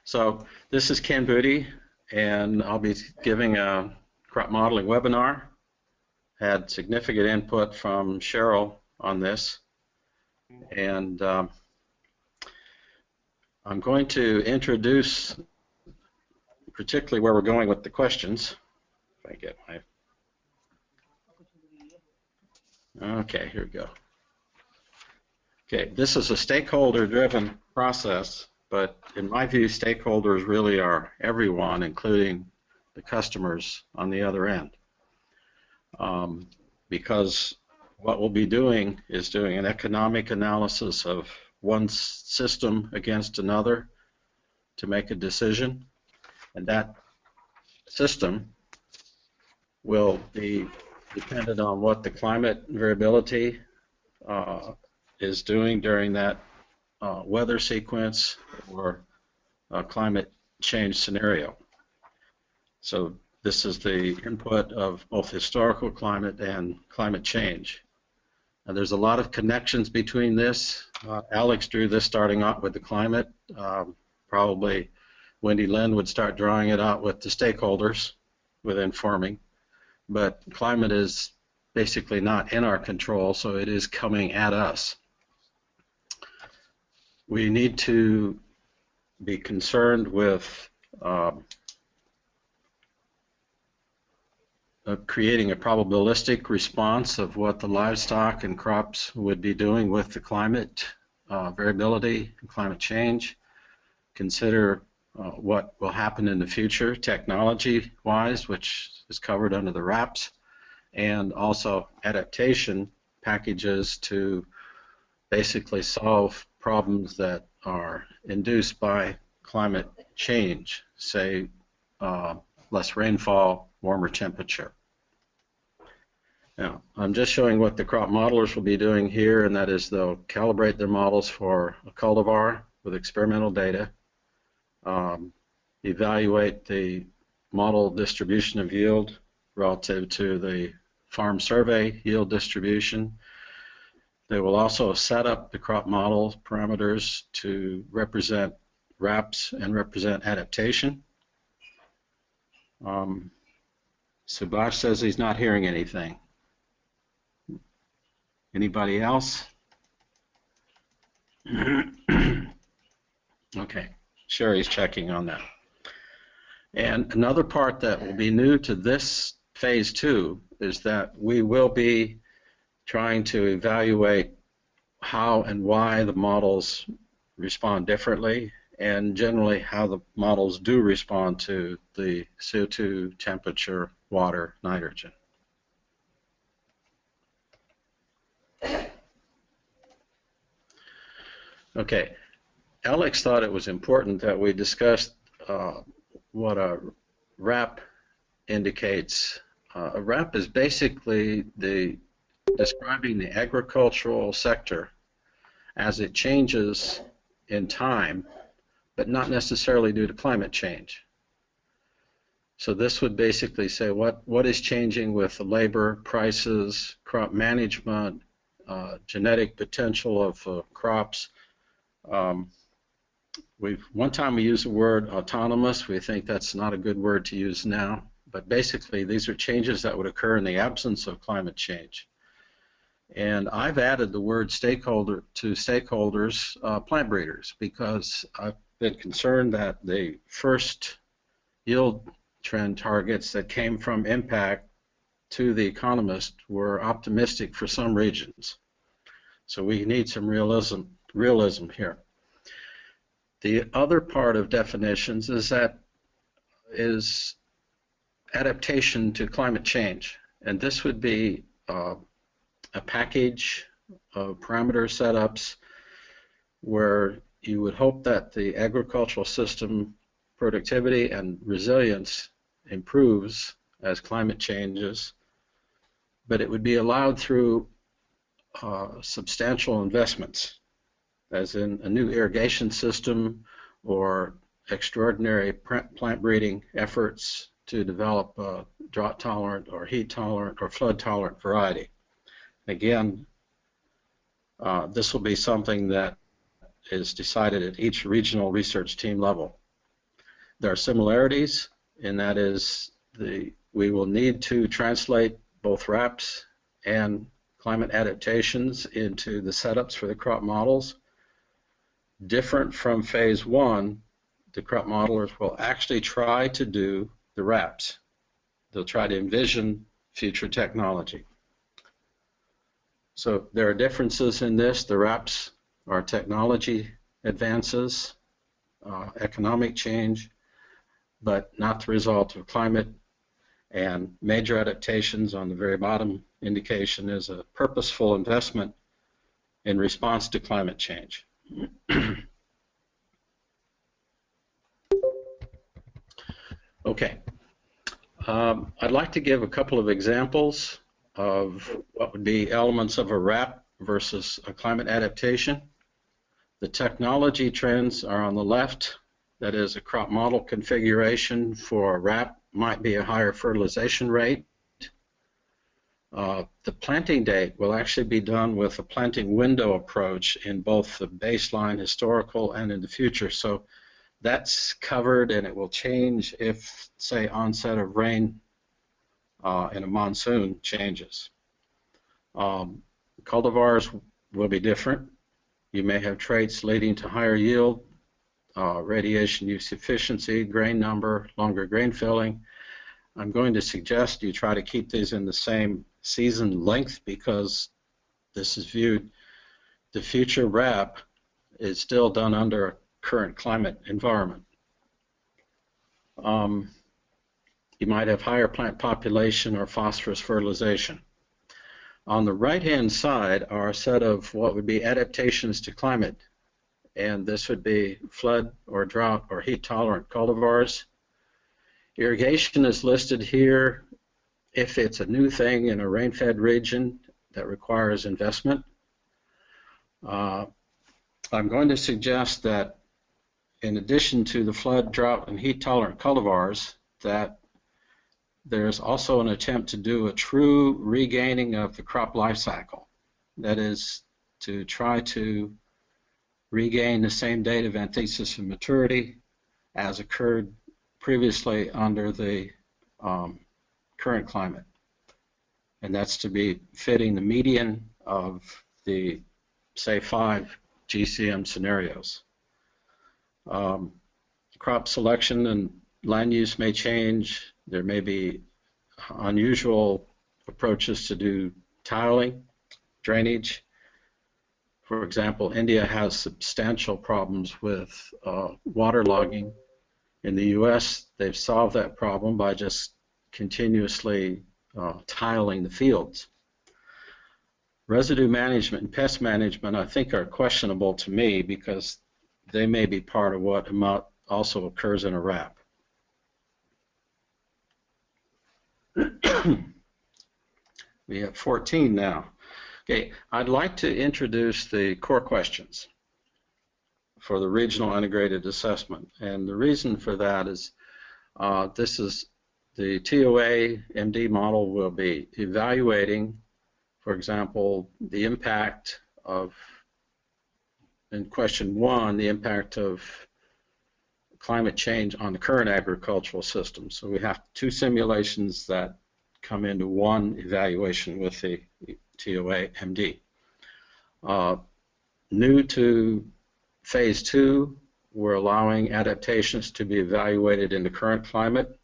So this is Ken Booty, and I'll be giving a crop modeling webinar. Had significant input from Cheryl on this, and I'm going to introduce particularly where we're going with the questions. If I get my... Okay, here we go. Okay, this is a stakeholder-driven process, but in my view, stakeholders really are everyone, including the customers on the other end. Because what we'll be doing is doing an economic analysis of one system against another to make a decision, and that system will be dependent on what the climate variability is doing during that weather sequence or climate change scenario. So this is the input of both historical climate and climate change. And there's a lot of connections between this. Alex drew this starting out with the climate. Probably Wendy Lynn would start drawing it out with the stakeholders within farming. But climate is basically not in our control, so it is coming at us. We need to be concerned with creating a probabilistic response of what the livestock and crops would be doing with the climate variability and climate change. Consider what will happen in the future technology-wise, which is covered under the RAPS, and also adaptation packages to basically solve problems that are induced by climate change, say less rainfall, warmer temperature. Now, I'm just showing what the crop modelers will be doing here, and that is they'll calibrate their models for a cultivar with experimental data, evaluate the model distribution of yield relative to the farm survey yield distribution. They will also set up the crop model parameters to represent RAPS and represent adaptation. Subhash says he's not hearing anything. Anybody else? Okay, Sherry's checking on that. And another part that will be new to this phase 2 is that we will be trying to evaluate how and why the models respond differently, and generally how the models do respond to the CO2, temperature, water, nitrogen. Okay, Alex thought it was important that we discussed what a RAP indicates. A RAP is basically describing the agricultural sector as it changes in time, but not necessarily due to climate change. So this would basically say what is changing with the labor, prices, crop management, genetic potential of crops. One time we used the word autonomous. We think that's not a good word to use now, but basically these are changes that would occur in the absence of climate change. And I've added the word stakeholder to stakeholders, plant breeders, because I've been concerned that the first yield trend targets that came from impact to the economist were optimistic for some regions. So we need some realism here. The other part of definitions is adaptation to climate change, and this would be a package of parameter setups where you would hope that the agricultural system productivity and resilience improves as climate changes, but it would be allowed through substantial investments, as in a new irrigation system or extraordinary plant breeding efforts to develop a drought-tolerant or heat-tolerant or flood-tolerant variety. Again, this will be something that is decided at each regional research team level. there are similarities, and that is we will need to translate both RAPs and climate adaptations into the setups for the crop models. Different from phase one, the crop modelers will actually try to do the RAPs. They'll try to envision future technology. So there are differences in this. The RAPs are technology advances, economic change, but not the result of climate. And major adaptations on the very bottom indication is a purposeful investment in response to climate change. Okay. I'd like to give a couple of examples of what would be elements of a RAP versus a climate adaptation. The technology trends are on the left. That is, a crop model configuration for a RAP might be a higher fertilization rate. The planting date will actually be done with a planting window approach in both the baseline historical and in the future. So that's covered, and it will change if, say, onset of rain in a monsoon changes. Cultivars will be different. You may have traits leading to higher yield, radiation use efficiency, grain number, longer grain filling. I'm going to suggest you try to keep these in the same season length because this is viewed, the future RAP is still done under a current climate environment. You might have higher plant population or phosphorus fertilization. On the right-hand side are a set of what would be adaptations to climate, and this would be flood or drought or heat-tolerant cultivars. Irrigation is listed here if it's a new thing in a rain-fed region that requires investment. I'm going to suggest that in addition to the flood, drought, and heat-tolerant cultivars, that there's also an attempt to do a true regaining of the crop life cycle. That is, to try to regain the same date of anthesis and maturity as occurred previously under the current climate. And that's to be fitting the median of the, say, 5 GCM scenarios. Crop selection and land use may change. There may be unusual approaches to do tiling, drainage. For example, India has substantial problems with waterlogging. In the US, they've solved that problem by just continuously tiling the fields. Residue management and pest management, I think, are questionable to me because they may be part of what also occurs in a RAP. We have 14 now. Okay, I'd like to introduce the core questions for the regional integrated assessment. And the reason for that is this is the TOA MD model will be evaluating, for example, the impact of, in question 1, the impact of climate change on the current agricultural system. So we have 2 simulations that come into one evaluation with the TOA MD. New to phase 2, we're allowing adaptations to be evaluated in the current climate.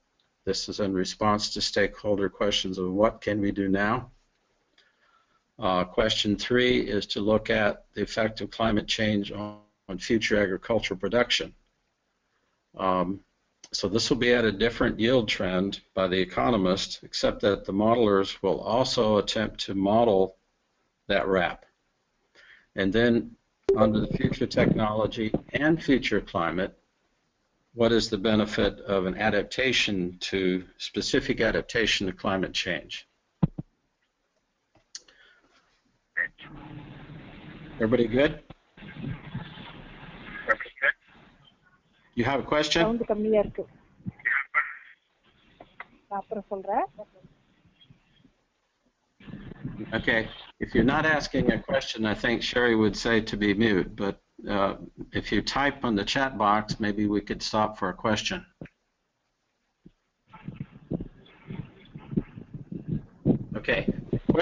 This is in response to stakeholder questions of what can we do now. Question 3 is to look at the effect of climate change on future agricultural production. So this will be at a different yield trend by the economist, except that the modelers will also attempt to model that RAP. And then under the future technology and future climate, what is the benefit of an adaptation to, specific adaptation to climate change? Everybody good? You have a question? Okay, if you're not asking a question, I think Sherry would say to be mute, but if you type on the chat box, maybe we could stop for a question.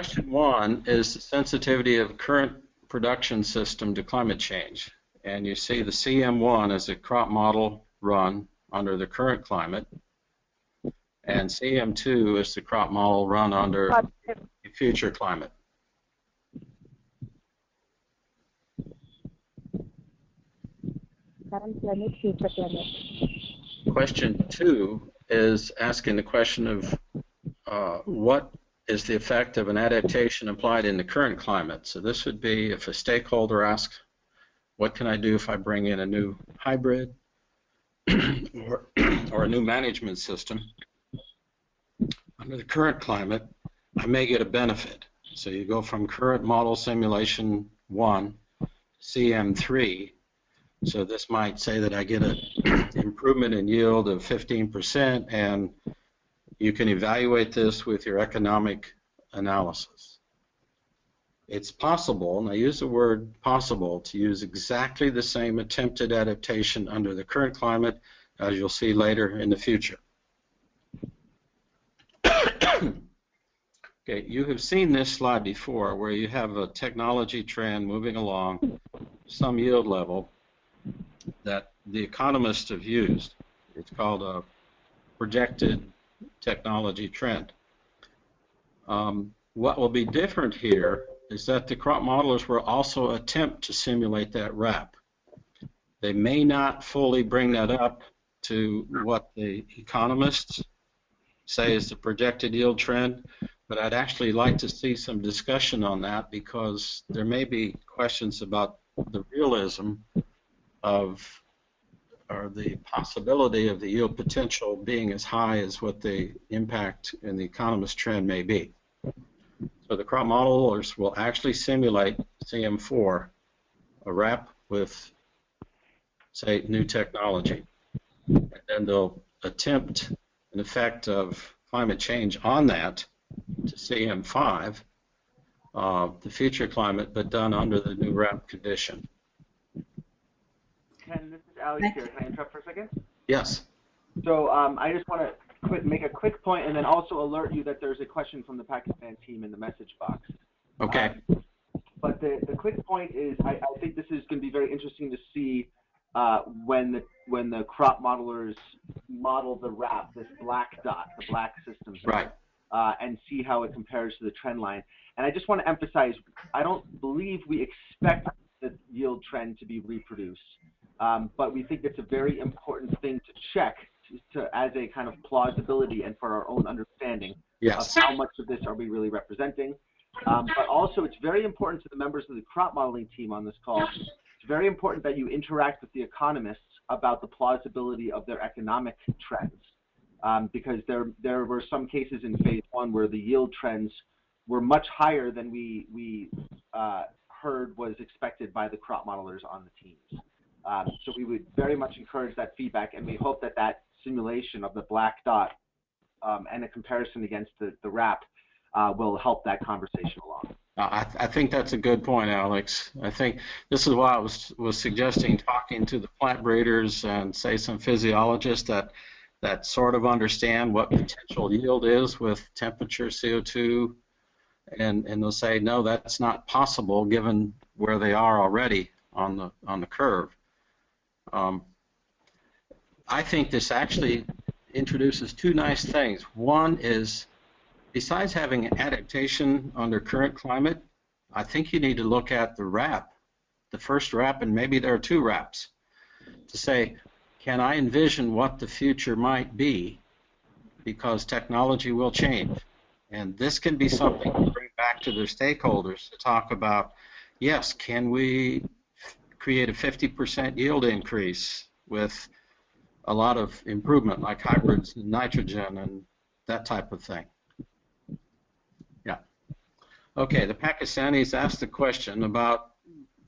question 1 is the sensitivity of current production system to climate change. And you see the CM1 is a crop model run under the current climate, and CM2 is the crop model run under the future climate. Current climate, future climate. Question 2 is asking the question of what is the effect of an adaptation applied in the current climate. So this would be if a stakeholder asks, what can I do if I bring in a new hybrid or a new management system? Under the current climate, I may get a benefit. So you go from current model simulation 1 to CM3. So this might say that I get an improvement in yield of 15%, and you can evaluate this with your economic analysis. It's possible, and I use the word possible, to use exactly the same attempted adaptation under the current climate as you'll see later in the future. Okay, you have seen this slide before where you have a technology trend moving along some yield level that the economists have used. It's called a projected technology trend. What will be different here is that the crop modelers will also attempt to simulate that RAP. They may not fully bring that up to what the economists say is the projected yield trend, but I'd actually like to see some discussion on that because there may be questions about the realism of or the possibility of the yield potential being as high as what the impact in the economist trend may be. So the crop modelers will actually simulate CM4, a RAP with, say, new technology. And then they'll attempt an effect of climate change on that to CM5, the future climate, but done under the new RAP condition. Ken, this is Alex here. Can I interrupt for a second? Yes. So I just want to make a quick point and then also alert you that there's a question from the Pakistan team in the message box. Okay. But the quick point is I think this is going to be very interesting to see when the crop modelers model the RAP, this black dot, the black systems, right, and see how it compares to the trend line. And I just want to emphasize, I don't believe we expect the yield trend to be reproduced. But we think it's a very important thing to check as a kind of plausibility and for our own understanding of how much of this are we really representing. But also it's very important to the members of the crop modeling team on this call. It's very important that you interact with the economists about the plausibility of their economic trends. Because there were some cases in phase 1 where the yield trends were much higher than we heard was expected by the crop modelers on the teams. So we would very much encourage that feedback, and we hope that that simulation of the black dot and a comparison against the RAP will help that conversation along. I think that's a good point, Alex. I think this is why I was suggesting talking to the plant breeders and, say, some physiologists that sort of understand what potential yield is with temperature, CO2, and they'll say, no, that's not possible given where they are already on the curve. I think this actually introduces two nice things. One is, besides having an adaptation under current climate, I think you need to look at the RAP, the first RAP, and maybe there are two RAPs, to say, can I envision what the future might be because technology will change? And this can be something to bring back to their stakeholders to talk about, yes, can we create a 50% yield increase with a lot of improvement like hybrids and nitrogen and that type of thing. Yeah. Okay, the Pakistanis asked a question about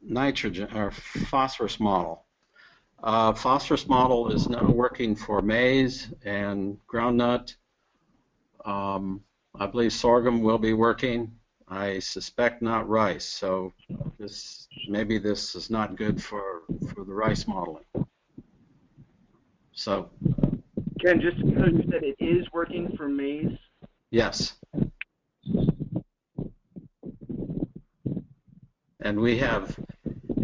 nitrogen or phosphorus model. Phosphorus model is now working for maize and groundnut. I believe sorghum will be working. I suspect not rice, so maybe this is not good for the rice modeling. So, Ken, just because you said it is working for maize? Yes. And we have,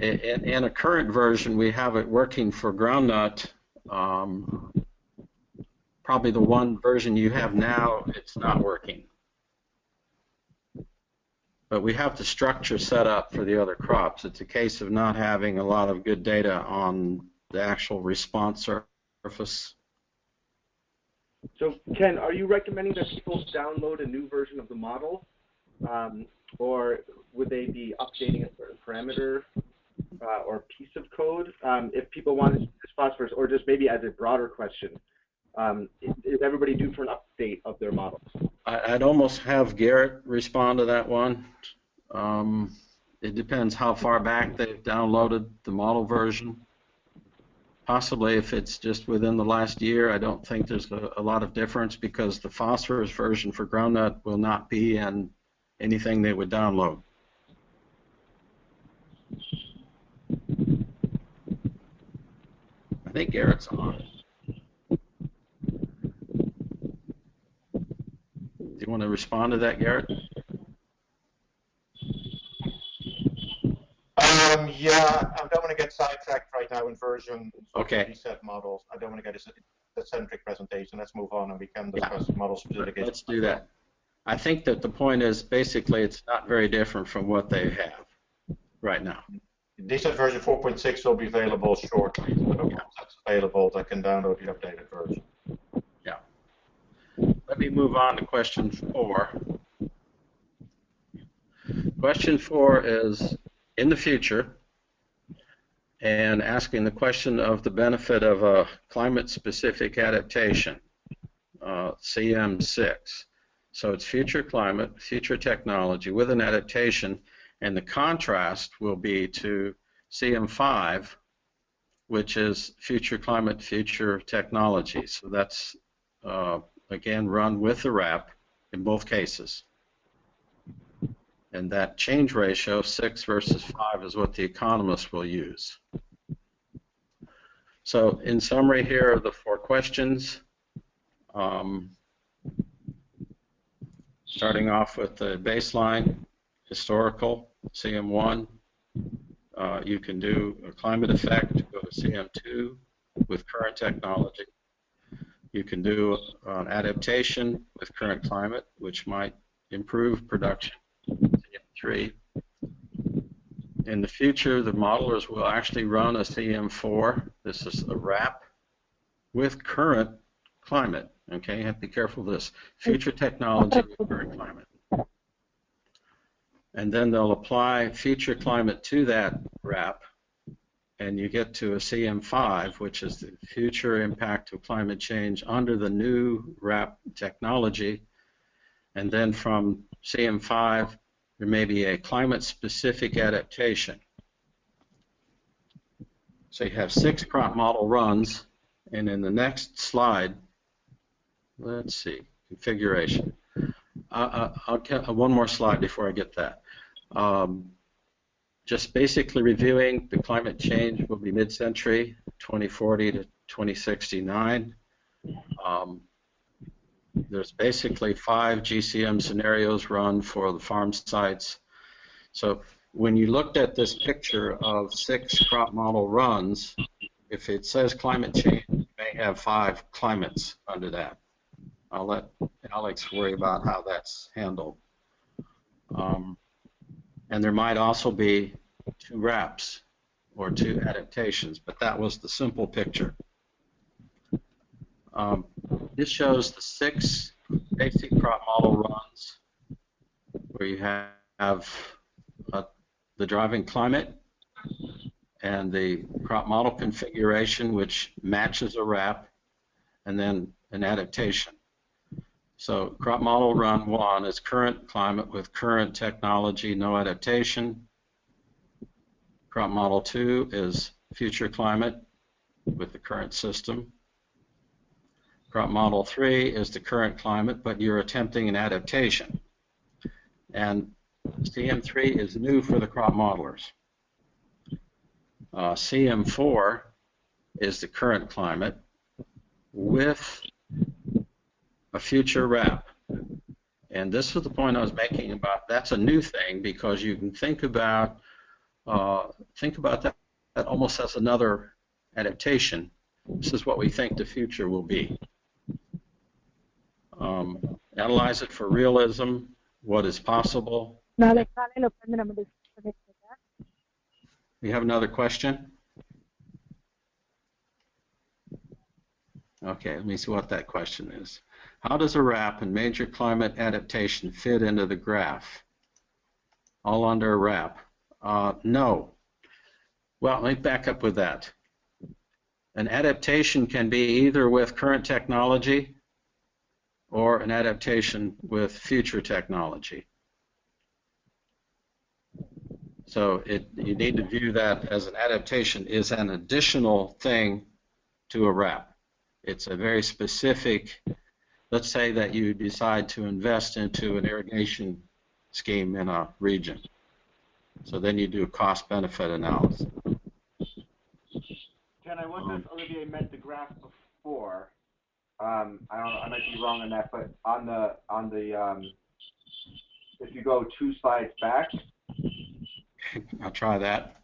in a current version, we have it working for groundnut. Probably the one version you have now, it's not working. But we have the structure set up for the other crops. It's a case of not having a lot of good data on the actual response surface. So, Ken, are you recommending that people download a new version of the model, or would they be updating a certain parameter or piece of code if people want to use phosphorus, or just maybe as a broader question, is everybody due for an update of their models? I'd almost have Garrett respond to that one. It depends how far back they've downloaded the model version. Possibly if it's just within the last year, I don't think there's a lot of difference because the phosphorus version for groundnut will not be in anything they would download. I think Garrett's on. Do you want to respond to that, Garrett? Yeah, I don't want to get sidetracked right now in version Okay. reset models. I don't want to get a centric presentation. Let's move on and we can discuss model specific. Let's do that. I think that the point is basically it's not very different from what they have right now. DSSAT version 4.6 will be available shortly. So once that's available, I can download the updated version. Yeah. Let me move on to question 4. Question 4 is in the future and asking the question of the benefit of a climate-specific adaptation, CM6. So it's future climate, future technology with an adaptation, and the contrast will be to CM5, which is future climate, future technology. So that's, again, run with the RAP in both cases. And that change ratio, 6 versus 5, is what the economists will use. So in summary, here are the 4 questions. Starting off with the baseline, historical, CM1. You can do a climate effect, go to CM2 with current technology. You can do an adaptation with current climate, which might improve production, CM3. In the future, the modelers will actually run a CM4. This is a RAP with current climate. Okay, you have to be careful of this. Future technology with current climate. And then they'll apply future climate to that RAP, and you get to a CM5, which is the future impact of climate change under the new RAP technology. And then from CM5, there may be a climate-specific adaptation. So you have 6 crop model runs, and in the next slide, let's see, configuration. I'll get one more slide before I get that. Just basically reviewing the climate change will be mid-century, 2040 to 2069. There's basically 5 GCM scenarios run for the farm sites. So when you looked at this picture of 6 crop model runs, if it says climate change, you may have 5 climates under that. I'll let Alex worry about how that's handled. And there might also be 2 RAPs or 2 adaptations, but that was the simple picture. This shows the 6 basic crop model runs where you have the driving climate and the crop model configuration, which matches a RAP, and then an adaptation. So crop model run 1 is current climate with current technology, no adaptation. Crop model 2 is future climate with the current system. Crop model 3 is the current climate, but you're attempting an adaptation. And CM3 is new for the crop modelers. CM4 is the current climate with a future RAP. And this is the point I was making about that's a new thing because you can think about think about that almost as another adaptation. This is what we think the future will be. Analyze it for realism, what is possible. You have another question? Okay, let me see what that question is. How does a RAP and major climate adaptation fit into the graph? All under a RAP? No. Well, let me back up with that. An adaptation can be either with current technology or an adaptation with future technology. So you need to view that as an adaptation is an additional thing to a RAP. It's a very specific, let's say that you decide to invest into an irrigation scheme in a region. So then you do a cost-benefit analysis. Ken, I wonder if Olivier meant the graph before. I don't know, I might be wrong on that, but on the if you go 2 slides back. I'll try that.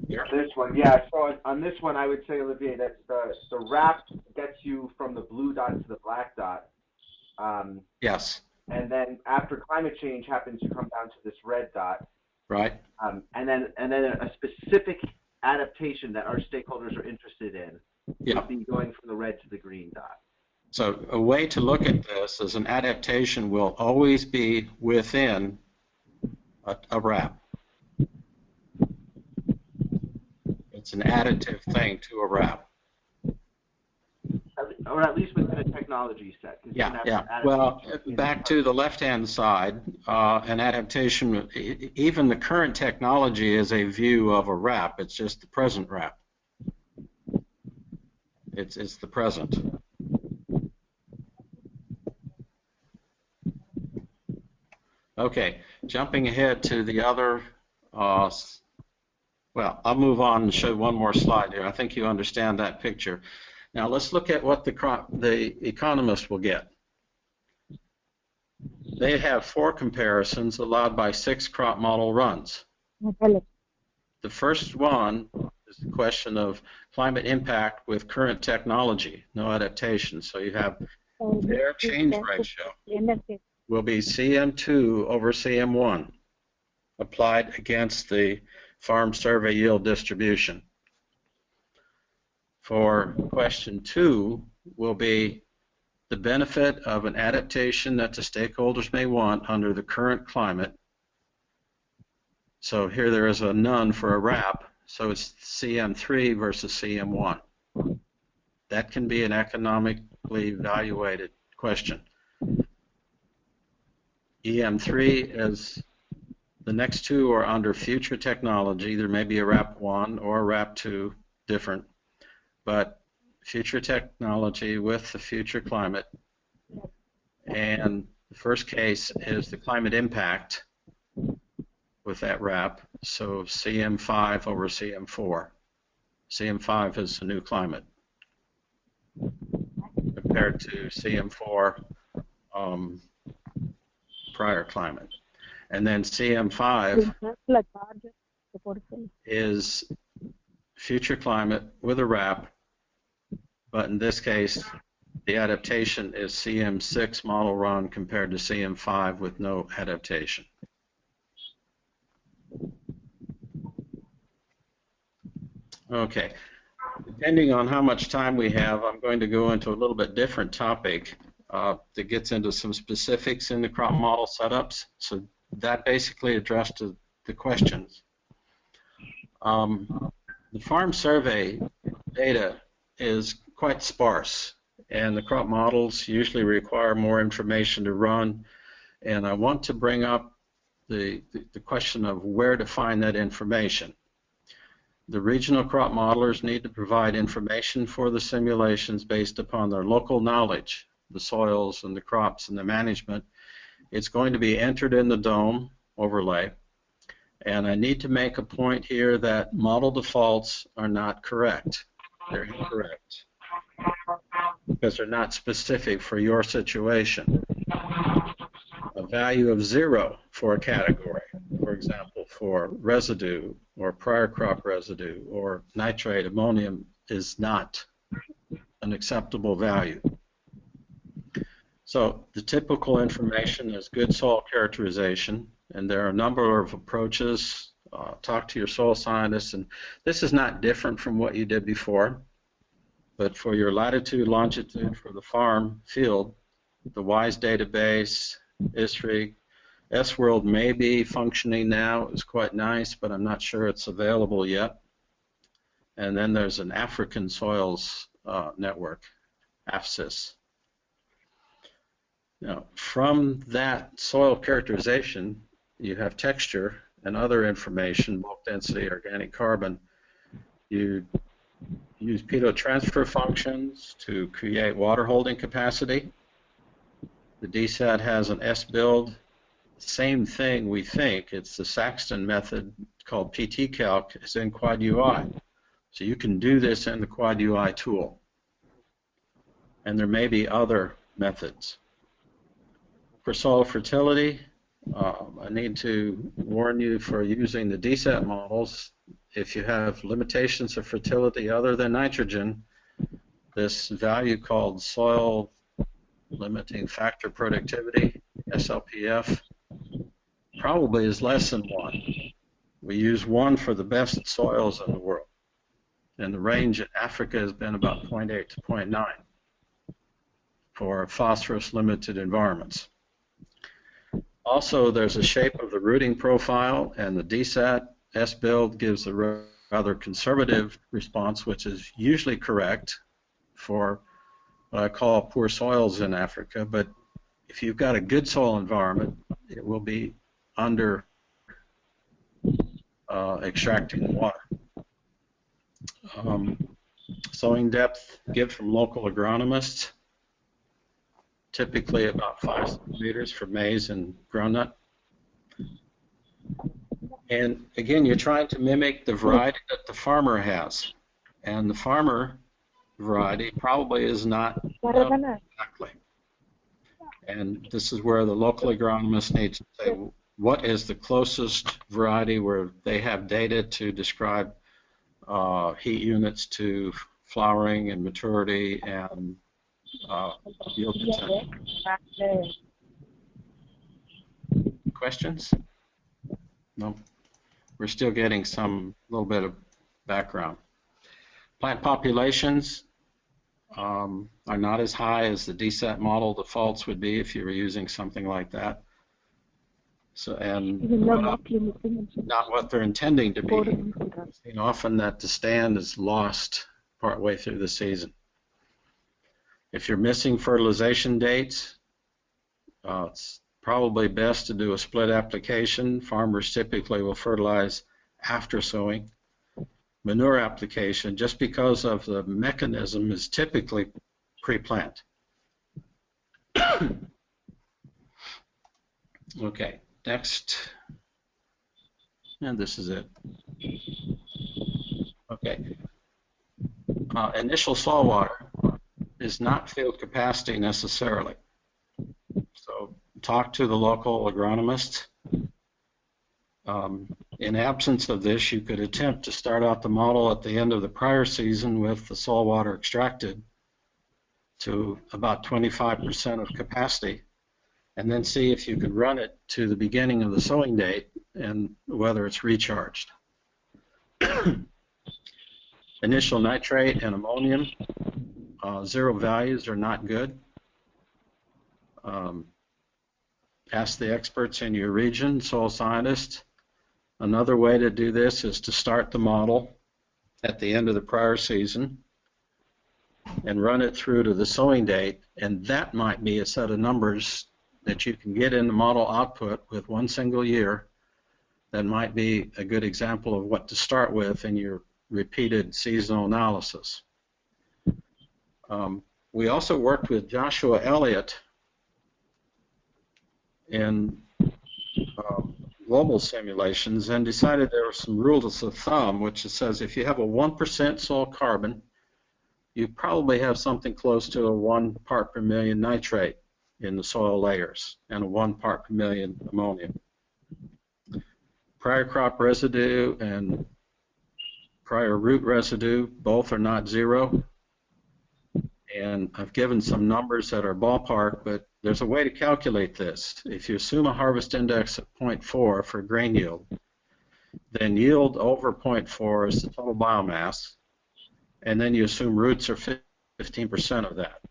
Here. This one, yeah. So on this one, I would say, Olivier, that the RAP gets you from the blue dot to the black dot. Yes. And then after climate change happens, you come down to this red dot. Right. And then a specific adaptation that our stakeholders are interested in would be going from the red to the green dot. So a way to look at this is an adaptation will always be within a RAP. It's an additive thing to a RAP. Or at least within a technology set. Yeah. Well, back to the left-hand side, an adaptation, even the current technology is a view of a RAP. It's just the present RAP. It's the present. Okay, jumping ahead to the other, well, I'll move on and show one more slide here. I think you understand that picture. Now let's look at what the economists will get. They have 4 comparisons allowed by 6 crop model runs. The first one is the question of climate impact with current technology, no adaptation. So you have their change ratio will be CM2 over CM1 applied against the farm survey yield distribution. For question 2 will be the benefit of an adaptation that the stakeholders may want under the current climate. So here there is a none for a RAP, so it's CM3 versus CM1. That can be an economically evaluated question. EM3 is the next 2 are under future technology. There may be a RAP 1 or a RAP 2 different, but future technology with the future climate. And the first case is the climate impact with that RAP, so CM5 over CM4. CM5 is the new climate compared to CM4 prior climate. And then CM5 is future climate with a RAP, but in this case, the adaptation is CM6 model run compared to CM5 with no adaptation. Okay, depending on how much time we have, I'm going to go into a little bit different topic that gets into some specifics in the crop model setups. So that basically addressed the questions. The farm survey data is quite sparse, and the crop models usually require more information to run, and I want to bring up the question of where to find that information. The regional crop modelers need to provide information for the simulations based upon their local knowledge, the soils and the crops and the management. It's going to be entered in the DOME overlay, and I need to make a point here that model defaults are not correct. They're incorrect because they're not specific for your situation. A value of 0 for a category, for example, for residue or prior crop residue or nitrate, ammonium is not an acceptable value. So the typical information is good soil characterization, and there are a number of approaches. Talk to your soil scientist, and this is not different from what you did before, but for your latitude, longitude for the farm field, the WISE database, ISRI, S-World may be functioning now. It's quite nice, but I'm not sure it's available yet. And then there's an African Soils network, APSIS. Now, from that soil characterization, you have texture and other information, bulk density, organic carbon. You use pitot transfer functions to create water holding capacity. The DSAT has an S-build. Same thing, we think. It's the Saxton method called PT Calc. It's in Quad UI. So you can do this in the Quad UI tool. And there may be other methods. For soil fertility, I need to warn you for using the DSAT models. If you have limitations of fertility other than nitrogen, this value called soil limiting factor productivity, SLPF, probably is less than 1. We use 1 for the best soils in the world. And the range in Africa has been about 0.8 to 0.9 for phosphorus limited environments. Also, there's a shape of the rooting profile, and the DSAT S-build gives a rather conservative response, which is usually correct for what I call poor soils in Africa, but if you've got a good soil environment, it will be under extracting water. Sowing depth given from local agronomists, typically about 5 centimeters for maize and groundnut. And again, you're trying to mimic the variety that the farmer has. And the farmer variety probably is not exactly. And this is where the local agronomist needs to say, what is the closest variety where they have data to describe heat units to flowering and maturity and yield potential. Questions? No. We're still getting some little bit of background. Plant populations are not as high as the DSAT model defaults would be if you were using something like that. So, and not what they're intending to be. And often that the stand is lost partway through the season. If you're missing fertilization dates, it's probably best to do a split application. Farmers typically will fertilize after sowing. Manure application, just because of the mechanism, is typically pre-plant. Okay, next. And this is it. Okay. Initial soil water is not field capacity necessarily. So talk to the local agronomist. In absence of this, you could attempt to start out the model at the end of the prior season with the soil water extracted to about 25% of capacity, and then see if you could run it to the beginning of the sowing date and whether it's recharged. Initial nitrate and ammonium, 0 values are not good. Ask the experts in your region, soil scientists. Another way to do this is to start the model at the end of the prior season and run it through to the sowing date, and that might be a set of numbers that you can get in the model output with one single year. That might be a good example of what to start with in your repeated seasonal analysis. We also worked with Joshua Elliott in global simulations and decided there were some rules of thumb, which says if you have a 1% soil carbon, you probably have something close to a 1 part per million nitrate in the soil layers and a 1 part per million ammonium. prior crop residue and prior root residue, both are not zero. And I've given some numbers that are ballpark, but there's a way to calculate this. If you assume a harvest index of 0.4 for grain yield, then yield over 0.4 is the total biomass, and then you assume roots are 15% of that.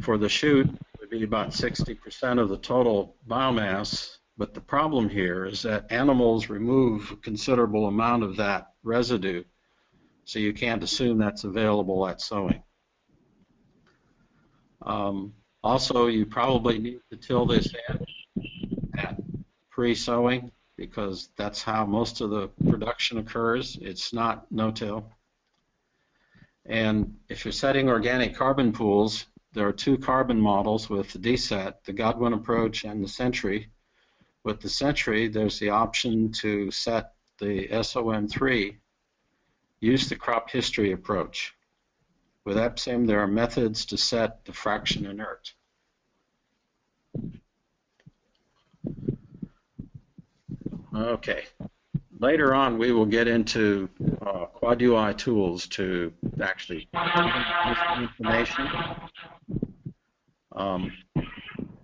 For the shoot, it would be about 60% of the total biomass, but the problem here is that animals remove a considerable amount of that residue, so you can't assume that's available at sowing. Also, you probably need to till this in at pre-sowing, because that's how most of the production occurs. It's not no-till. And if you're setting organic carbon pools, there are two carbon models with the DSSAT, the Godwin approach and the Century. With the Century, there's the option to set the SOM3, use the crop history approach. With APSIM, there are methods to set the fraction inert. Okay. Later on, we will get into quad UI tools to actually use the information.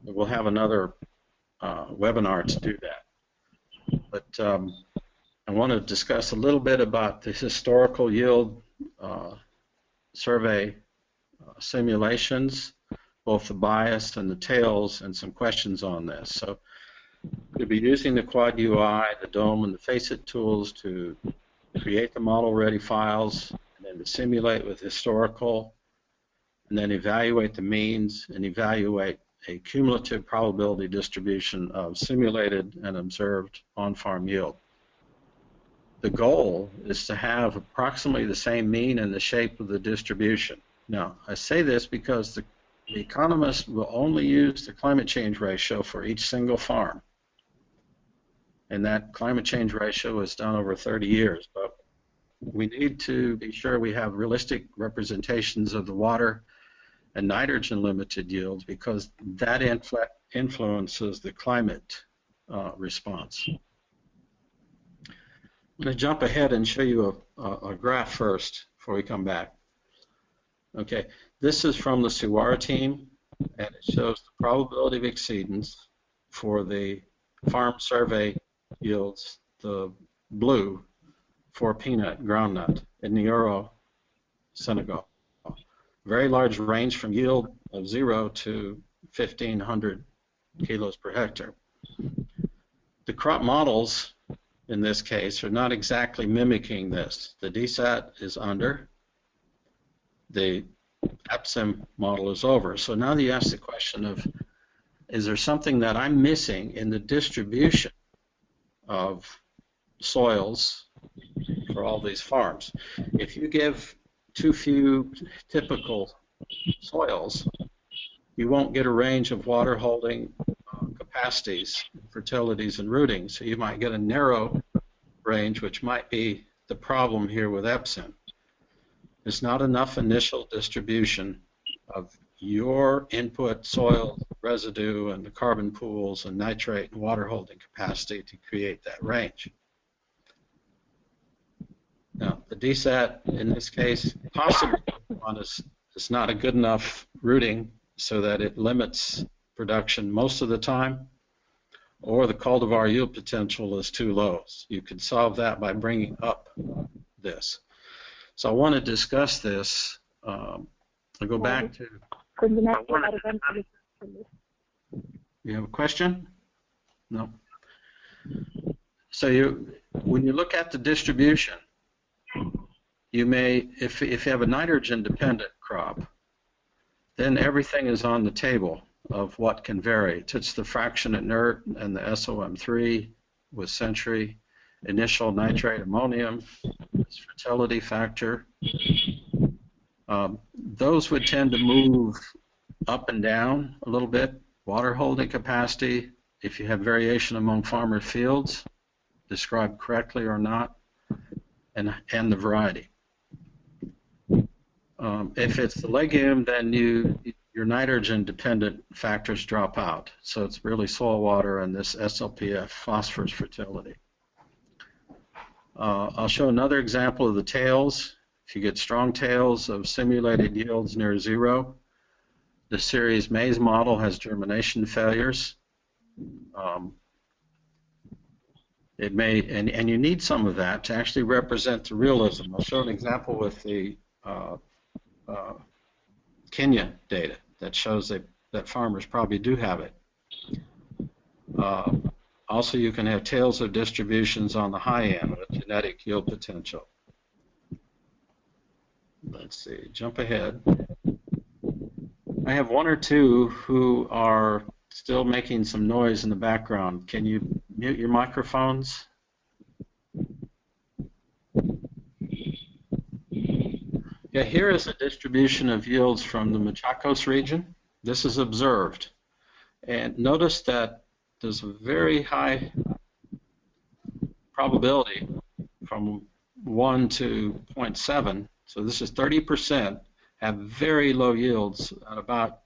We'll have another webinar to do that. But I want to discuss a little bit about the historical yield survey simulations, both the bias and the tails, and some questions on this. So we'll be using the quad UI, the DOME, and the FACEIT tools to create the model-ready files, and then to simulate with historical, and then evaluate the means, and evaluate a cumulative probability distribution of simulated and observed on-farm yield. The goal is to have approximately the same mean and the shape of the distribution. Now, I say this because the economist will only use the climate change ratio for each single farm. And that climate change ratio is done over 30 years. But we need to be sure we have realistic representations of the water and nitrogen limited yields, because that influences the climate response. I'm going to jump ahead and show you a graph first before we come back. Okay, this is from the Suwara team, and it shows the probability of exceedance for the farm survey yields, the blue, for peanut, groundnut in Nioro, Senegal. Very large range from yield of 0 to 1,500 kilos per hectare. The crop models in this case are not exactly mimicking this. The DSSAT is under, the APSIM model is over. So now you ask the question of, is there something that I'm missing in the distribution of soils for all these farms? If you give too few typical soils, you won't get a range of water holding capacities, fertilities, and rooting. So you might get a narrow range, which might be the problem here with APSIM. There's not enough initial distribution of your input soil residue and the carbon pools and nitrate and water holding capacity to create that range. Now, the DSSAT in this case possibly is not a good enough rooting so that it limits production most of the time, or the cultivar yield potential is too low. So you can solve that by bringing up this. So I want to discuss this. I'll go back to... You have a question? No. So when you look at the distribution, you may, if you have a nitrogen-dependent crop, then everything is on the table of what can vary. It's the fraction inert and the SOM3 with Century, initial nitrate ammonium, fertility factor. Those would tend to move up and down a little bit. Water holding capacity, if you have variation among farmer fields, described correctly or not, and the variety. If it's the legume, then you your nitrogen-dependent factors drop out. So it's really soil water and this SLPF, phosphorus fertility. I'll show another example of the tails. If you get strong tails of simulated yields near zero, the series maize model has germination failures. It may, and you need some of that to actually represent the realism. I'll show an example with the Kenya data that shows that farmers probably do have it. Also, you can have tails of distributions on the high end with genetic yield potential. Let's see, jump ahead. I have one or two who are still making some noise in the background. Can you mute your microphones? Yeah, here is a distribution of yields from the Machacos region. This is observed. And notice that there's a very high probability from 1 to 0.7. So this is 30%, have very low yields at about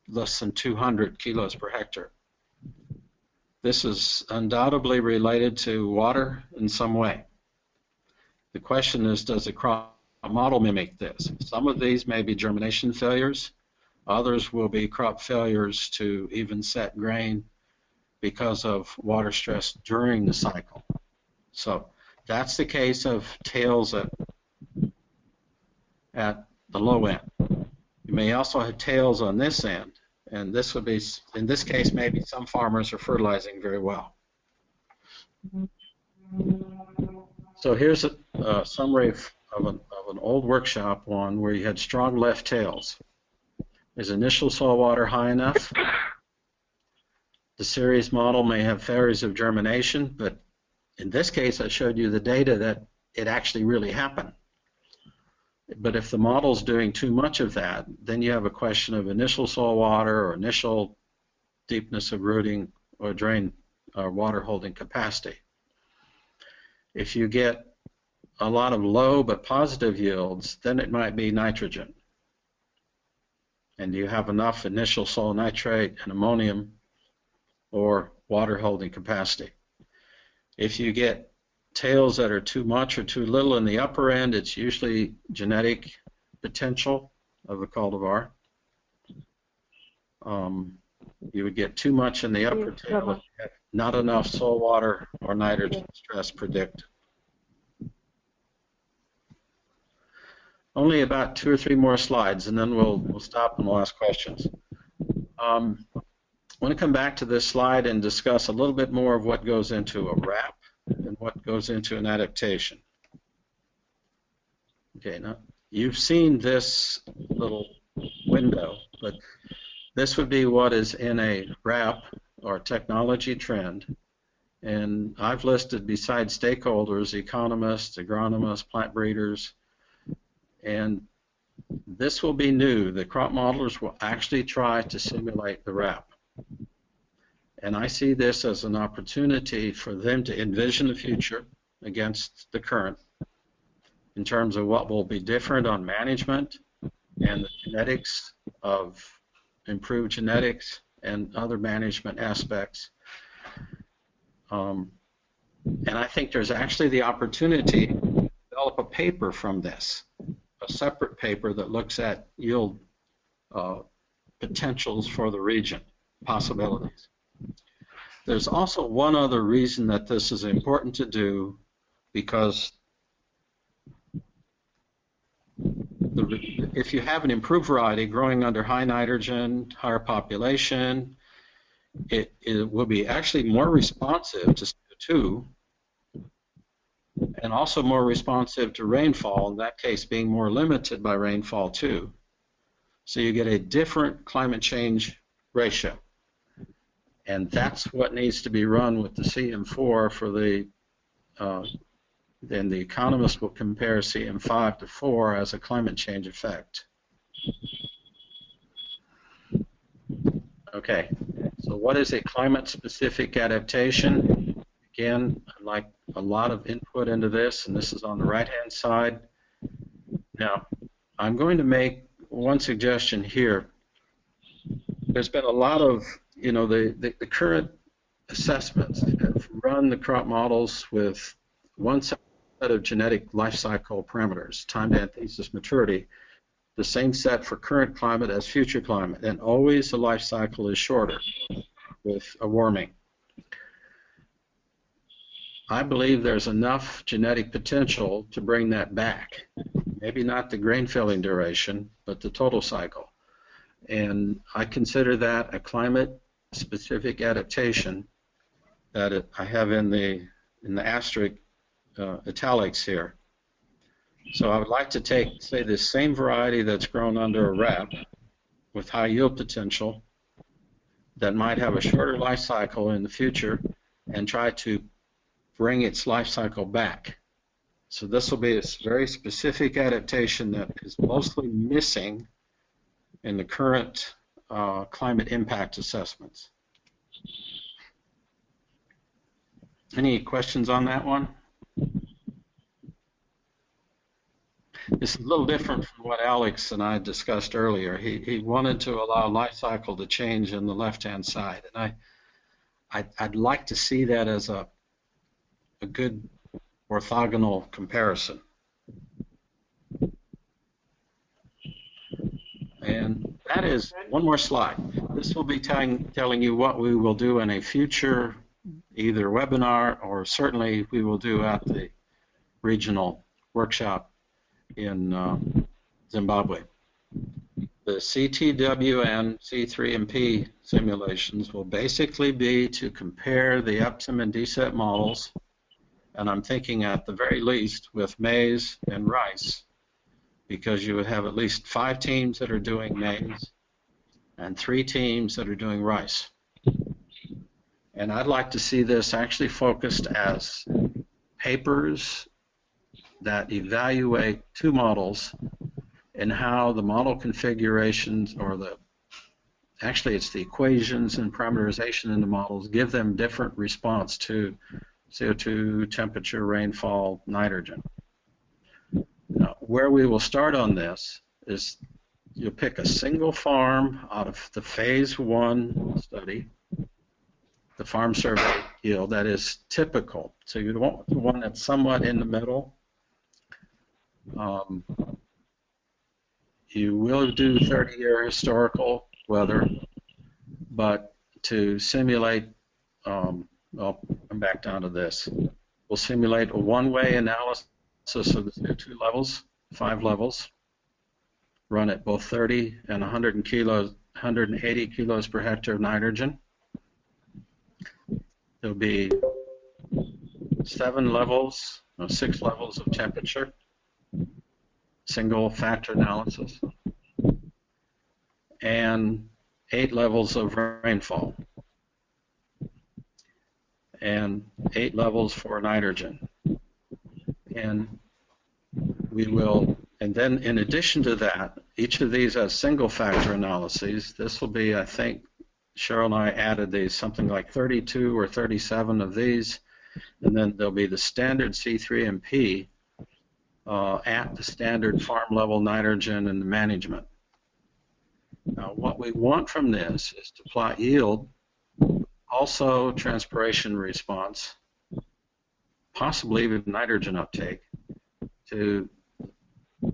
less than 200 kilos per hectare. This is undoubtedly related to water in some way. The question is, does the crop model mimic this? Some of these may be germination failures. Others will be crop failures to even set grain because of water stress during the cycle. So that's the case of tails at the low end. You may also have tails on this end, and this would be, in this case, maybe some farmers are fertilizing very well. So here's a summary of an old workshop one where you had strong left tails. Is initial soil water high enough? The series model may have failures of germination, but in this case I showed you the data that it actually really happened. But if the model's doing too much of that, then you have a question of initial soil water or initial deepness of rooting or drain or water holding capacity. If you get a lot of low but positive yields, then it might be nitrogen. And you have enough initial soil nitrate and ammonium or water holding capacity. If you get tails that are too much or too little in the upper end, it's usually genetic potential of a cultivar. You would get too much in the upper tail, not enough soil water or nitrogen stress predicted. Only about 2 or 3 more slides, and then we'll stop and we'll ask questions. I want to come back to this slide and discuss a little bit more of what goes into a wrap and what goes into an adaptation. Okay, now you've seen this little window, but this would be what is in a wrap or technology trend. And I've listed besides stakeholders, economists, agronomists, plant breeders, and this will be new. The crop modelers will actually try to simulate the wrap. And I see this as an opportunity for them to envision the future against the current in terms of what will be different on management and the genetics of improved genetics and other management aspects. And I think there's actually the opportunity to develop a paper from this, a separate paper that looks at yield potentials for the region, possibilities. There's also one other reason that this is important to do, because if you have an improved variety growing under high nitrogen, higher population, it will be actually more responsive to CO2 and also more responsive to rainfall, in that case being more limited by rainfall too. So you get a different climate change ratio. And that's what needs to be run with the CM4 for the, then the economist will compare CM5 to 4 as a climate change effect. Okay, so what is a climate-specific adaptation? Again, I'd like a lot of input into this, and this is on the right-hand side. Now, I'm going to make one suggestion here. there's been a lot of, the current assessments have run the crop models with one set of genetic life cycle parameters, time to anthesis maturity, the same set for current climate as future climate, and always the life cycle is shorter with a warming. I believe there's enough genetic potential to bring that back. Maybe not the grain filling duration, but the total cycle. And I consider that a climate-specific adaptation that I have in the asterisk italics here. So I would like to take, say, this same variety that's grown under a wrap with high yield potential that might have a shorter life cycle in the future and try to bring its life cycle back. So this will be a very specific adaptation that is mostly missing in the current climate impact assessments. Any questions on that one? This is a little different from what Alex and I discussed earlier. He wanted to allow life cycle to change on the left-hand side, and I'd like to see that as a good orthogonal comparison. And that is one more slide. This will be telling you what we will do in a future either webinar or certainly we will do at the regional workshop in Zimbabwe. The CTWN, C3 and P simulations will basically be to compare the APSIM and DSSAT models, and I'm thinking at the very least with maize and rice, because you would have at least 5 teams that are doing maize and 3 teams that are doing rice. And I'd like to see this actually focused as papers that evaluate 2 models and how the model configurations, or actually it's the equations and parameterization in the models, give them different response to CO2, temperature, rainfall, nitrogen. Now, where we will start on this is you'll pick a single farm out of the phase 1 study, the farm survey yield that is typical. So you want the one that's somewhat in the middle. You will do 30-year historical weather, but to simulate, I'll come back down to this. We'll simulate a one-way analysis of the CO2 levels, 5 levels, run at both 30 and 180 kilos per hectare of nitrogen. There'll be 6 levels of temperature, single factor analysis, and 8 levels of rainfall, and 8 levels for nitrogen. And we will, and then in addition to that, each of these has single factor analyses. This will be, I think, Cheryl and I added these, something like 32 or 37 of these, and then there'll be the standard C3 and P at the standard farm level nitrogen and the management. Now, what we want from this is to plot yield, also transpiration response, possibly even nitrogen uptake, to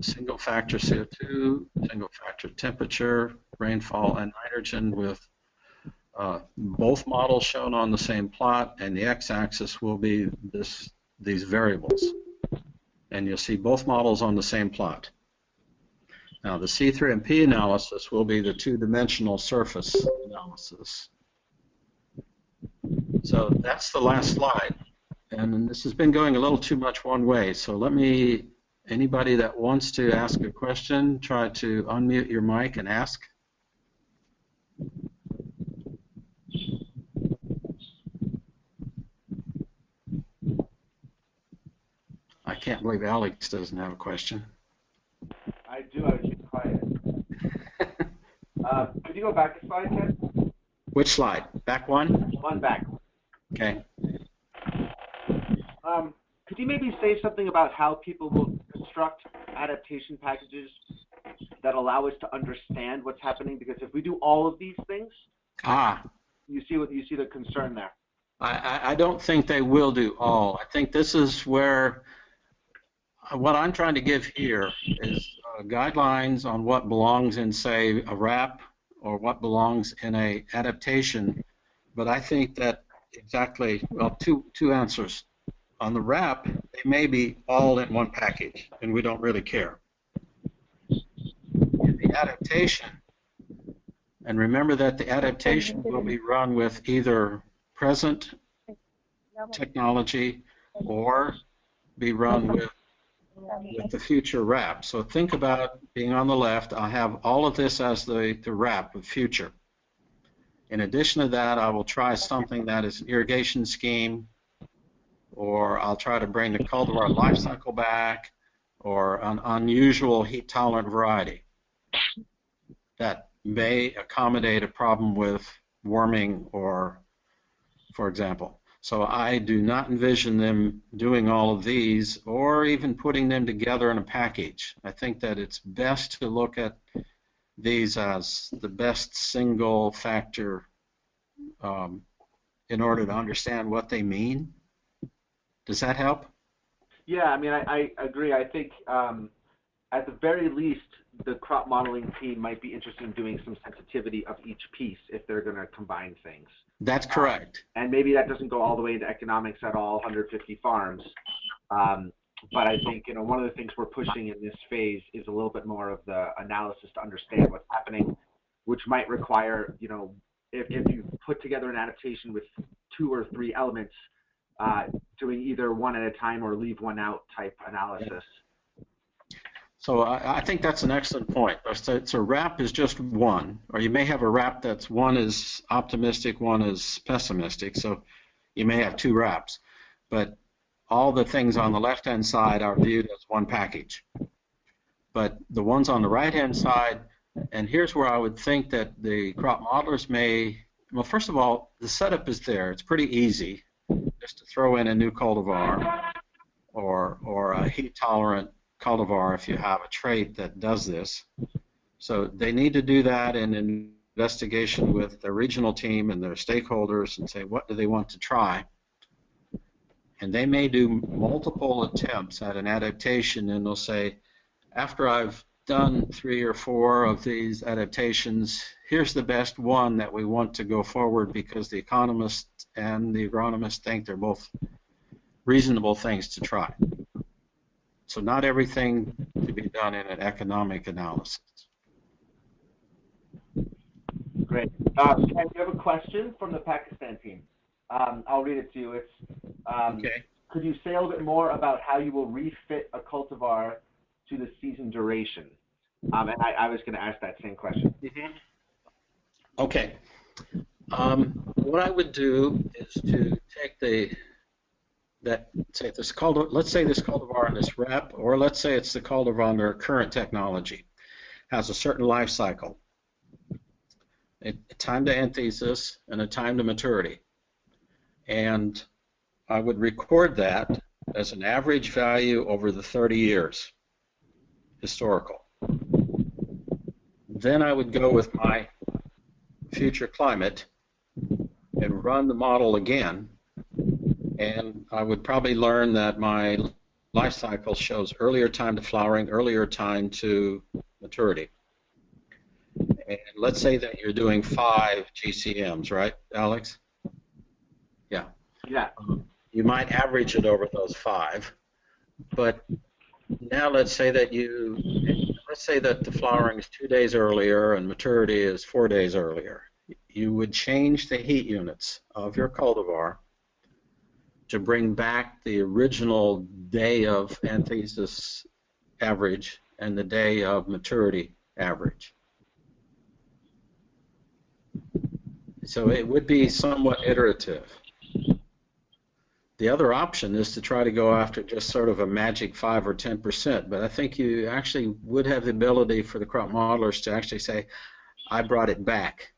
single factor CO2, single factor temperature, rainfall, and nitrogen, with both models shown on the same plot, and the x-axis will be these variables. And you'll see both models on the same plot. Now, the C3 and P analysis will be the 2-dimensional surface analysis. So that's the last slide. And this has been going a little too much one way. So anybody that wants to ask a question, try to unmute your mic and ask. I can't believe Alex doesn't have a question. I do. I was just quiet. Could you go back a slide, Ken? Which slide? Back one? One back. Okay. Could you maybe say something about how people will construct adaptation packages that allow us to understand what's happening? Because if we do all of these things, you see the concern there. I don't think they will do all. I think this is where what I'm trying to give here is guidelines on what belongs in, say, a wrap or what belongs in a adaptation. But I think that exactly, well, two answers. On the wrap, they may be all in one package, and we don't really care. In the adaptation, and remember that the adaptation will be run with either present technology or be run with the future wrap. So think about being on the left, I have all of this as the wrap of future. In addition to that, I will try something that is an irrigation scheme, or I'll try to bring the cultivar life cycle back, or an unusual heat-tolerant variety that may accommodate a problem with warming, or, for example. So I do not envision them doing all of these or even putting them together in a package. I think that it's best to look at these as the best single factor in order to understand what they mean. Does that help? Yeah, I mean, I agree. I think at the very least, the crop modeling team might be interested in doing some sensitivity of each piece if they're going to combine things. That's correct. And maybe that doesn't go all the way into economics at all 150 farms. But I think, one of the things we're pushing in this phase is a little bit more of the analysis to understand what's happening, which might require, if you put together an adaptation with 2 or 3 elements, doing either one at a time or leave one out type analysis. So I think that's an excellent point. So wrap is just one, or you may have a wrap that's one is optimistic, one is pessimistic. So you may have 2 wraps, but all the things on the left-hand side are viewed as one package. But the ones on the right-hand side, and here's where I would think that the crop modelers may, well, first of all, the setup is there. It's pretty easy just to throw in a new cultivar or a heat-tolerant cultivar if you have a trait that does this. So they need to do that in an investigation with their regional team and their stakeholders and say, what do they want to try? And they may do multiple attempts at an adaptation, and they'll say, after I've done 3 or 4 of these adaptations, here's the best one that we want to go forward because the economists and the agronomists think they're both reasonable things to try. So not everything to be done in an economic analysis. Great. Ken, you have a question from the Pakistan team. I'll read it to you. It's Okay. Could you say a little bit more about how you will refit a cultivar to the season duration? And I was going to ask that same question. Mm-hmm. Okay. What I would do is to take let's say this cultivar in this wrap, or let's say it's the cultivar under current technology, has a certain life cycle, a time to anthesis and a time to maturity. And I would record that as an average value over the 30 years, historical. Then I would go with my future climate and run the model again, and I would probably learn that my life cycle shows earlier time to flowering, earlier time to maturity. And let's say that you're doing 5 GCMs, right, Alex? Yeah. Yeah. You might average it over those 5, but now let's say that the flowering is 2 days earlier and maturity is 4 days earlier. You would change the heat units of your cultivar to bring back the original day of anthesis average and the day of maturity average. So it would be somewhat iterative. The other option is to try to go after just sort of a magic 5 or 10%, but I think you actually would have the ability for the crop modelers to actually say, I brought it back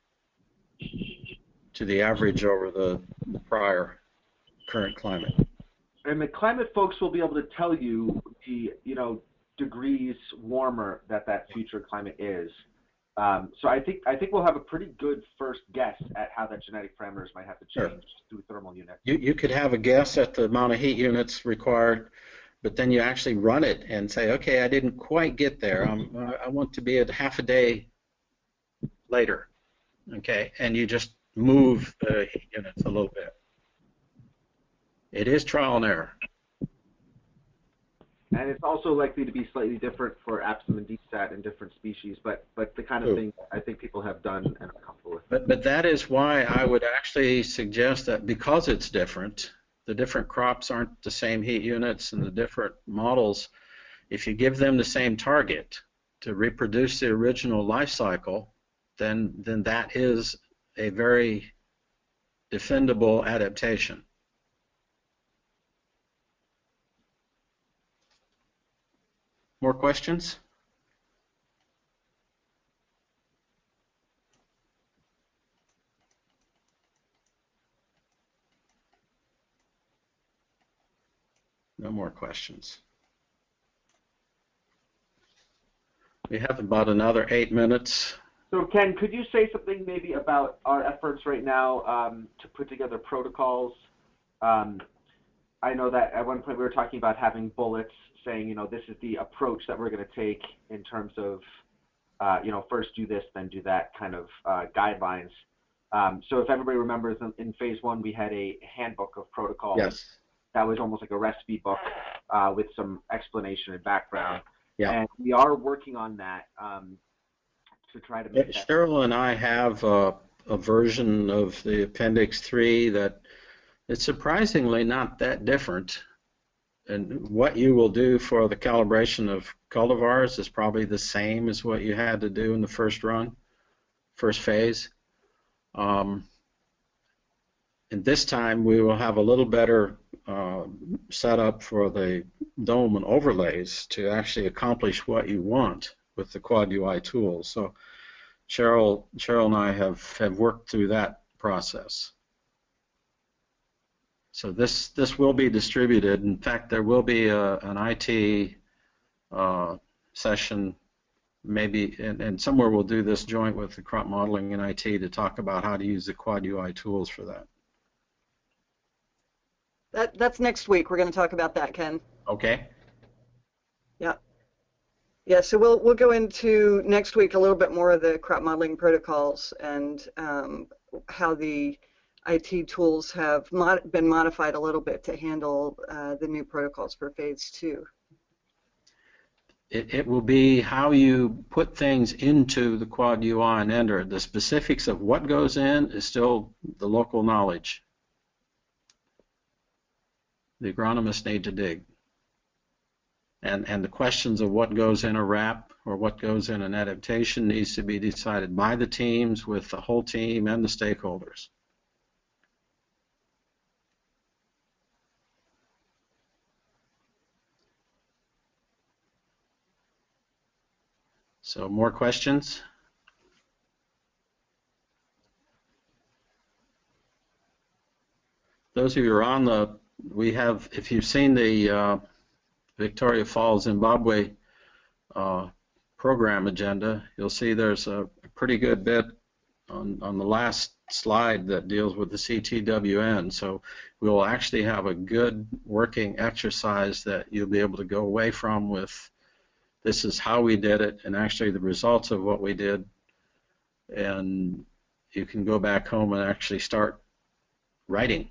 to the average over the prior current climate. And the climate folks will be able to tell you the degrees warm farmer that future climate is. So I think we'll have a pretty good first guess at how that genetic parameters might have to change through thermal units. You could have a guess at the amount of heat units required, but then you actually run it and say, okay, I didn't quite get there. I want to be at half a day later, okay? And you just move the heat units a little bit. It is trial and error. And it's also likely to be slightly different for APSIM and DSSAT in different species, but the kind of thing I think people have done and are comfortable with. But that is why I would actually suggest that because it's different, the different crops aren't the same heat units and the different models, if you give them the same target to reproduce the original life cycle, then that is a very defendable adaptation. More questions? No more questions. We have about another 8 minutes. So Ken, could you say something maybe about our efforts right now to put together protocols? I know that at one point we were talking about having bullets saying, this is the approach that we're going to take in terms of, first do this, then do that kind of guidelines. So if everybody remembers, in phase 1 we had a handbook of protocols. Yes. That was almost like a recipe book with some explanation and background. Yeah. And we are working on that to try to make that. Cheryl and I have a version of the Appendix 3 that it's surprisingly not that different. And what you will do for the calibration of cultivars is probably the same as what you had to do in the first run, first phase. And this time we will have a little better setup for the dome and overlays to actually accomplish what you want with the Quad UI tools. So Cheryl and I have worked through that process. So this will be distributed. In fact, there will be an IT session, maybe, and somewhere we'll do this joint with the crop modeling and IT to talk about how to use the Quad UI tools for that. That's next week. We're going to talk about that, Ken. Okay. Yeah. Yeah. So we'll go into next week a little bit more of the crop modeling protocols and how the IT tools have been modified a little bit to handle the new protocols for phase 2. It will be how you put things into the Quad UI and enter. The specifics of what goes in is still the local knowledge. The agronomists need to dig. And the questions of what goes in a wrap or what goes in an adaptation needs to be decided by the teams with the whole team and the stakeholders. So more questions? Those of you who are on the, we have, if you've seen the Victoria Falls, Zimbabwe program agenda, you'll see there's a pretty good bit on the last slide that deals with the CTWN. So we'll actually have a good working exercise that you'll be able to go away from with this is how we did it and actually the results of what we did. And you can go back home and actually start writing.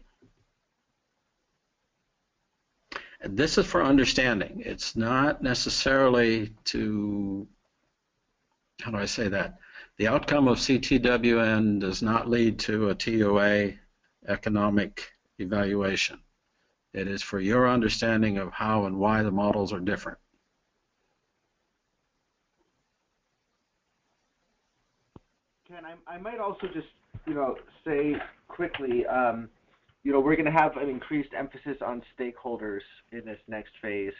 And this is for understanding. It's not necessarily to, how do I say that? The outcome of CTWN does not lead to a TOA economic evaluation. It is for your understanding of how and why the models are different. Ken, I might also just, say quickly, we're going to have an increased emphasis on stakeholders in this next phase.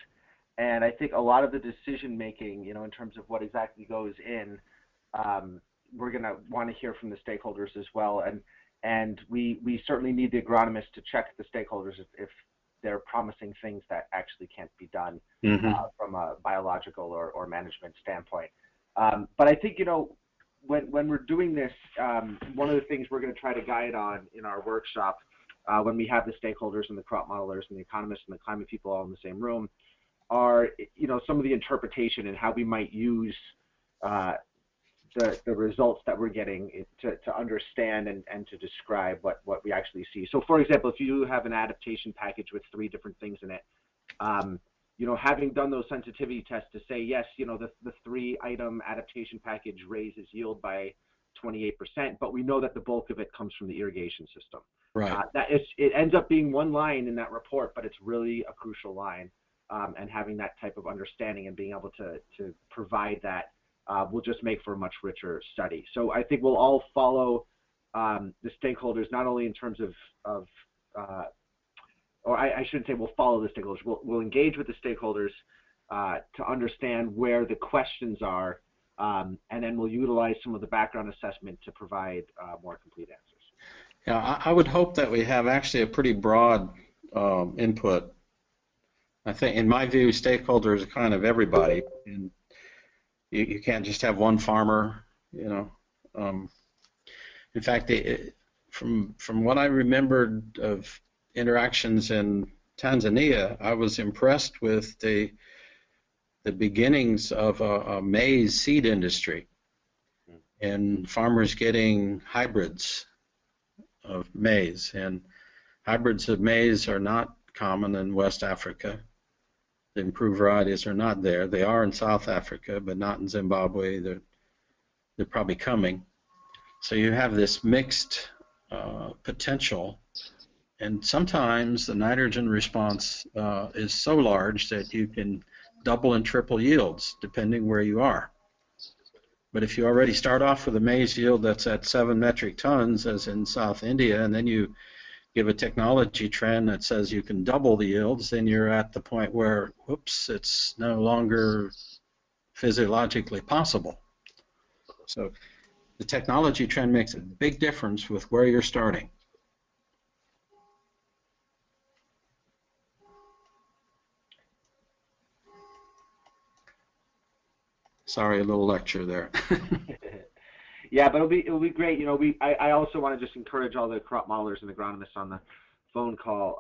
And I think a lot of the decision making, in terms of what exactly goes in, we're going to want to hear from the stakeholders as well. And we certainly need the agronomists to check the stakeholders if they're promising things that actually can't be done from a biological or management standpoint. But I think, you know, when we're doing this, one of the things we're going to try to guide on in our workshop when we have the stakeholders and the crop modelers and the economists and the climate people all in the same room are, you know, some of the interpretation and how we might use the results that we're getting to understand and to describe what we actually see. So, for example, if you have an adaptation package with 3 different things in it, you know, having done those sensitivity tests to say, yes, you know, the 3-item adaptation package raises yield by 28%, but we know that the bulk of it comes from the irrigation system. Right. It ends up being 1 line in that report, but it's really a crucial line. And having that type of understanding and being able to provide that will just make for a much richer study. So I think we'll all follow the stakeholders, not only in terms of or I shouldn't say we'll follow the stakeholders, we'll engage with the stakeholders to understand where the questions are, and then we'll utilize some of the background assessment to provide more complete answers. Yeah, I would hope that we have actually a pretty broad input. I think, in my view, stakeholders are kind of everybody, and you can't just have one farmer, you know. In fact, from what I remembered of interactions in Tanzania, I was impressed with the beginnings of a maize seed industry and farmers getting hybrids of maize. And hybrids of maize are not common in West Africa. The improved varieties are not there. They are in South Africa, but not in Zimbabwe. They're probably coming. So you have this mixed potential, and sometimes the nitrogen response is so large that you can double and triple yields depending where you are. But if you already start off with a maize yield that's at 7 metric tons, as in South India, and then you give a technology trend that says you can double the yields, then you're at the point where, whoops, it's no longer physiologically possible. So the technology trend makes a big difference with where you're starting. Sorry, a little lecture there. Yeah, but it'll be great. You know, I also want to just encourage all the crop modelers and agronomists on the phone call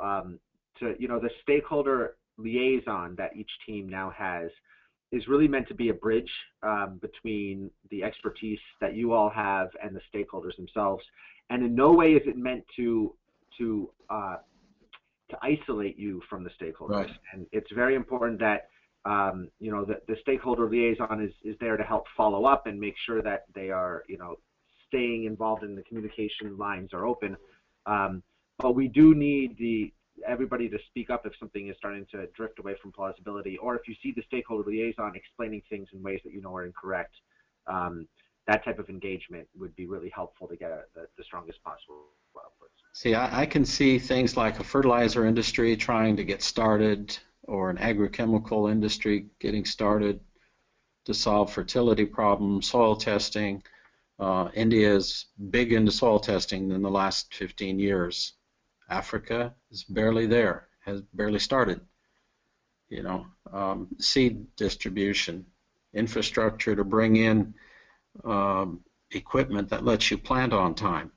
to, you know, the stakeholder liaison that each team now has is really meant to be a bridge between the expertise that you all have and the stakeholders themselves. And in no way is it meant to isolate you from the stakeholders. Right. And it's very important that you know, the stakeholder liaison is there to help follow up and make sure that they are, you know, staying involved and the communication lines are open. But we do need everybody to speak up if something is starting to drift away from plausibility, or if you see the stakeholder liaison explaining things in ways that you know are incorrect. That type of engagement would be really helpful to get the strongest possible outputs. See, I can see things like a fertilizer industry trying to get started, or an agrochemical industry getting started to solve fertility problems, soil testing. India is big into soil testing in the last 15 years. Africa is barely there, has barely started. You know, seed distribution, infrastructure to bring in equipment that lets you plant on time.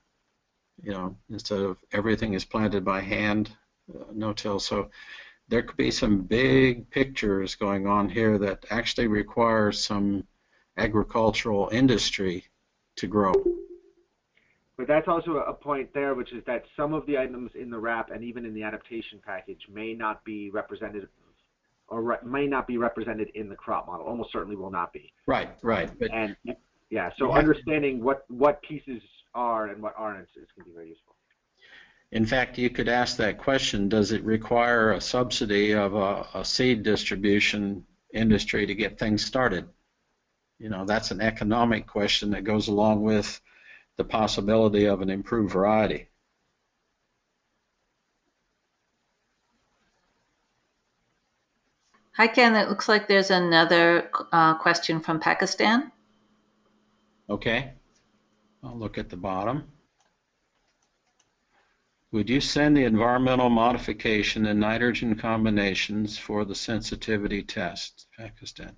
You know, instead of everything is planted by hand, no-till. So there could be some big pictures going on here that actually require some agricultural industry to grow. But that's also a point there, which is that some of the items in the RAP and even in the adaptation package may not be represented, or may not be represented in the crop model. Almost certainly will not be. Right. But and yeah, so understanding what pieces are and what aren't is going to be very useful. In fact, you could ask that question: does it require a subsidy of a seed distribution industry to get things started? You know, that's an economic question that goes along with the possibility of an improved variety. Hi, Ken. It looks like there's another question from Pakistan. Okay. I'll look at the bottom. Would you send the environmental modification and nitrogen combinations for the sensitivity test, Pakistan?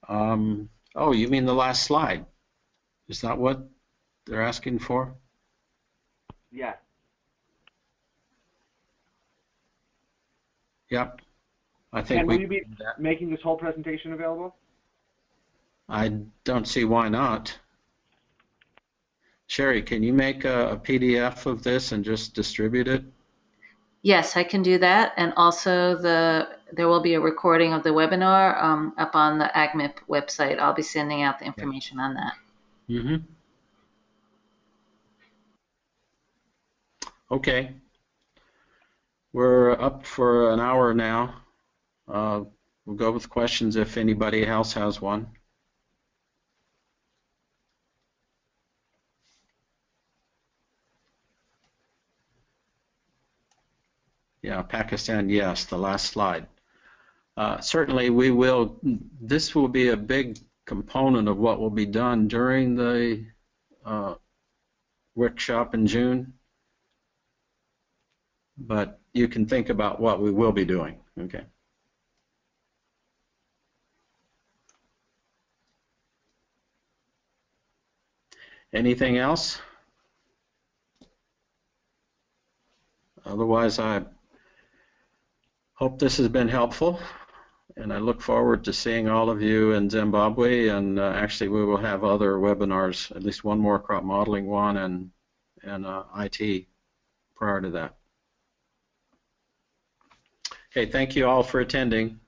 Oh, you mean the last slide? Is that what they're asking for? Yeah. Yep. I think Ken, we will you be making this whole presentation available? I don't see why not. Sherry, can you make a PDF of this and just distribute it? Yes, I can do that. And also there will be a recording of the webinar up on the AgMIP website. I'll be sending out the information on that. Mm-hmm. Okay. We're up for an hour now. We'll go with questions if anybody else has one. Yeah, Pakistan, yes, the last slide. Certainly we will, this will be a big component of what will be done during the workshop in June, but you can think about what we will be doing, okay? Anything else? Otherwise, I hope this has been helpful, and I look forward to seeing all of you in Zimbabwe, and actually we will have other webinars, at least one more crop modeling one and IT prior to that. Okay, thank you all for attending.